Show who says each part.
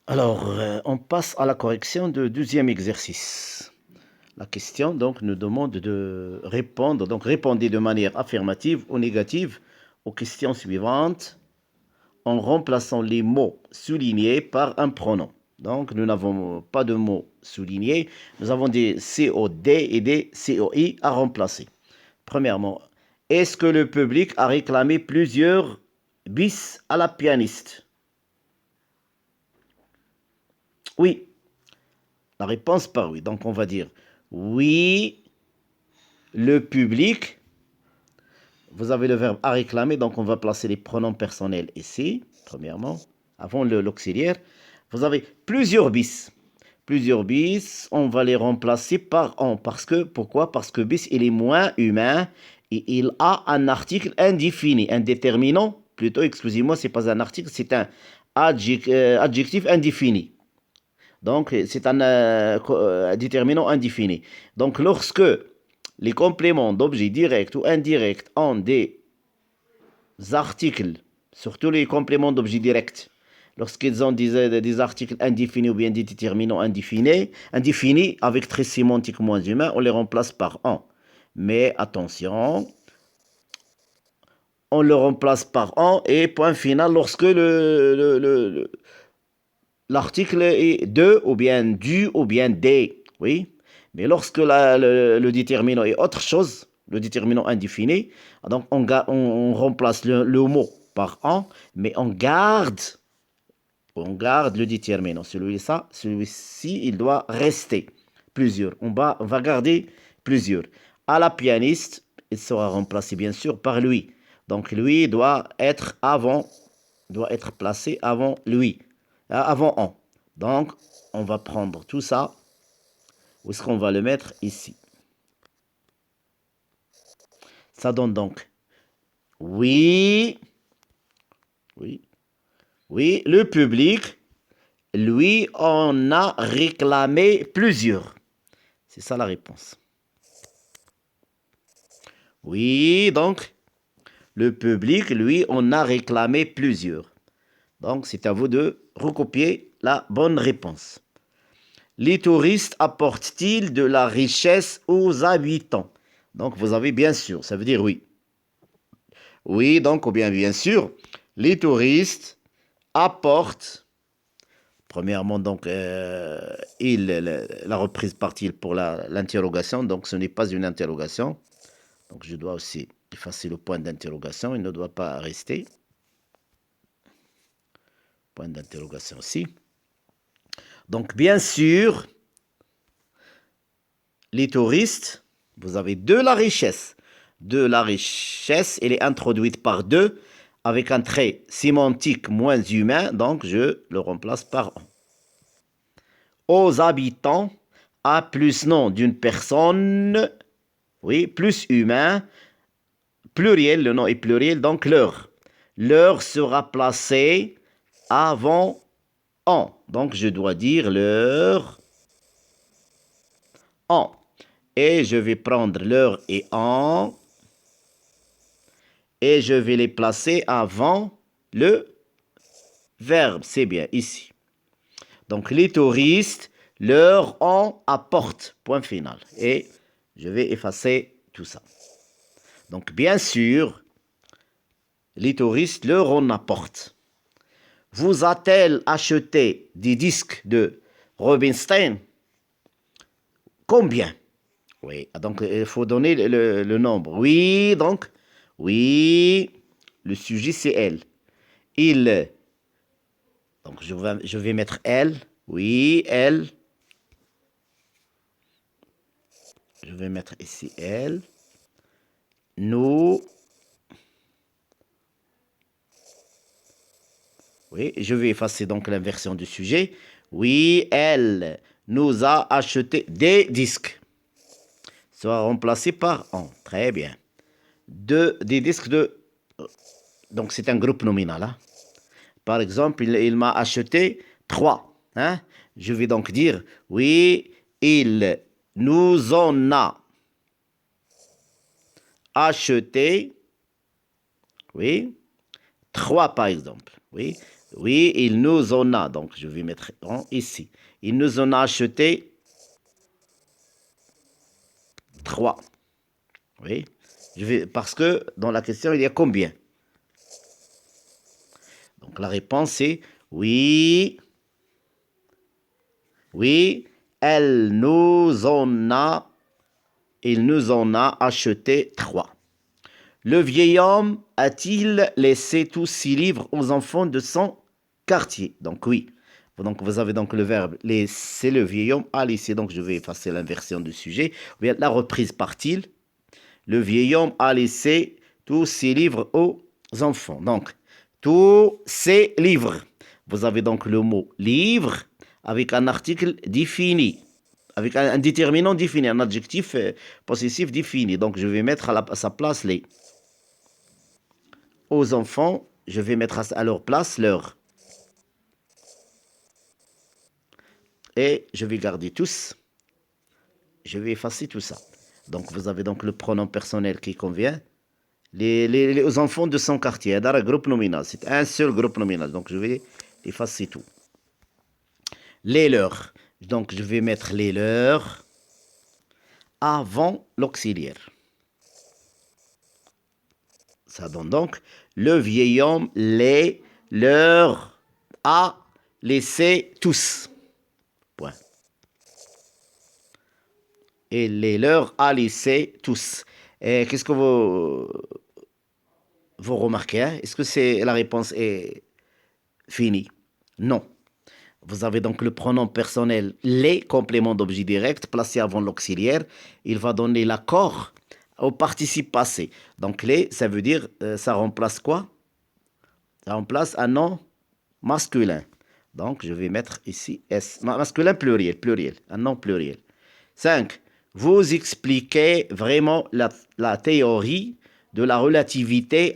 Speaker 1: Alors, on passe à la correction du deuxième exercice. La question donc nous demande de répondre, donc répondez de manière affirmative ou négative aux questions suivantes en remplaçant les mots soulignés par un pronom. Donc, nous n'avons pas de mots soulignés, nous avons des COD et des COI à remplacer. Premièrement, est-ce que le public a réclamé plusieurs bis à la pianiste? Oui. La réponse par oui. Donc, on va dire oui, le public. Vous avez le verbe à réclamer, donc on va placer les pronoms personnels ici, premièrement, avant l'auxiliaire. Vous avez plusieurs bis. Plusieurs bis, on va les remplacer par en. Pourquoi? Parce que bis, il est moins humain et il a un article indéfini, un déterminant. Plutôt, excusez-moi, c'est pas un article, c'est un adjectif indéfini. Donc, c'est un déterminant indéfini. Donc, lorsque les compléments d'objets directs ou indirects ont des articles, surtout les compléments d'objets directs, lorsqu'ils ont des articles indéfinis ou bien des déterminants indéfinis avec trait sémantique moins humain, on les remplace par en. Mais attention, on le remplace par en et point final lorsque l'article est de ou bien du ou bien des. Oui. Mais lorsque le déterminant est autre chose, le déterminant indéfini, donc on remplace le mot par en, mais on garde le déterminant. Celui-ci, il doit rester plusieurs. On va garder plusieurs. À la pianiste, il sera remplacé bien sûr par lui. Donc lui doit être placé avant lui, avant on. Donc on va prendre tout ça. Où est-ce qu'on va le mettre? Ici. Ça donne donc oui, oui, oui, le public, lui, en a réclamé plusieurs. C'est ça la réponse. Oui, donc, le public, lui, en a réclamé plusieurs. Donc, c'est à vous de recopier la bonne réponse. Les touristes apportent-ils de la richesse aux habitants? Donc, vous avez bien sûr, ça veut dire oui. Oui, donc, ou bien sûr, les touristes apportent, premièrement, donc, la reprise part-il pour l'interrogation, donc ce n'est pas une interrogation. Donc, je dois aussi effacer le point d'interrogation, il ne doit pas rester. Point d'interrogation aussi. Donc, bien sûr, les touristes, vous avez de la richesse. De la richesse, elle est introduite par deux avec un trait sémantique moins humain, donc je le remplace par en. Aux habitants, a plus nom d'une personne, oui, plus humain, pluriel, le nom est pluriel, donc leur. Leur sera placé avant en. Donc je dois dire leur en. Et je vais prendre leur et en. Et je vais les placer avant le verbe. C'est bien, ici. Donc les touristes, leur en apportent. Point final. Et je vais effacer tout ça. Donc bien sûr, les touristes leur en apportent. Vous a-t-elle acheté des disques de Rubinstein? Combien? Oui, donc il faut donner le nombre. Oui, donc, oui, le sujet c'est elle. Il, donc je vais mettre elle. Oui, elle. Je vais mettre ici elle. Nous. Oui, je vais effacer donc l'inversion du sujet. Oui, elle nous a acheté des disques. Sera remplacé par en. Très bien. Des disques de. Donc c'est un groupe nominal. Hein. Par exemple, il m'a acheté 3. Hein. Je vais donc dire, oui, il nous en a acheté, oui, 3 par exemple. Oui, Oui, il nous en a. Donc, je vais mettre ici. Il nous en a acheté 3. Oui. Parce que dans la question, il y a combien? Donc, la réponse est oui. Oui, il nous en a acheté 3. Le vieil homme a-t-il laissé tous 6 livres aux enfants de son quartier? Donc oui. Donc vous avez donc le verbe laisser, le vieil homme a laissé. Donc je vais effacer l'inversion du sujet. Ou bien la reprise par-il. Le vieil homme a laissé tous ses livres aux enfants. Donc tous ses livres. Vous avez donc le mot livre avec un article défini, avec un déterminant défini, un adjectif possessif défini. Donc je vais mettre à sa place les. Aux enfants, je vais mettre à leur place leur. Et je vais garder tous. Je vais effacer tout ça. Donc vous avez donc le pronom personnel qui convient. Les enfants de son quartier, dans un groupe nominal. C'est un seul groupe nominal. Donc je vais effacer tout. Les leurs. Donc je vais mettre les leurs avant l'auxiliaire. Ça donne donc le vieil homme les leurs a laissé tous. Point. Et les leurs a laissé tous. Et qu'est-ce que vous remarquez? Hein? Est-ce que la réponse est finie? Non. Vous avez donc le pronom personnel les, complément d'objet direct, placé avant l'auxiliaire. Il va donner l'accord au participe passé. Donc les, ça veut dire, ça remplace quoi? Ça remplace un nom masculin. Donc je vais mettre ici S. Masculin pluriel, pluriel, un nom pluriel. 5. Vous expliquez vraiment la théorie de la relativité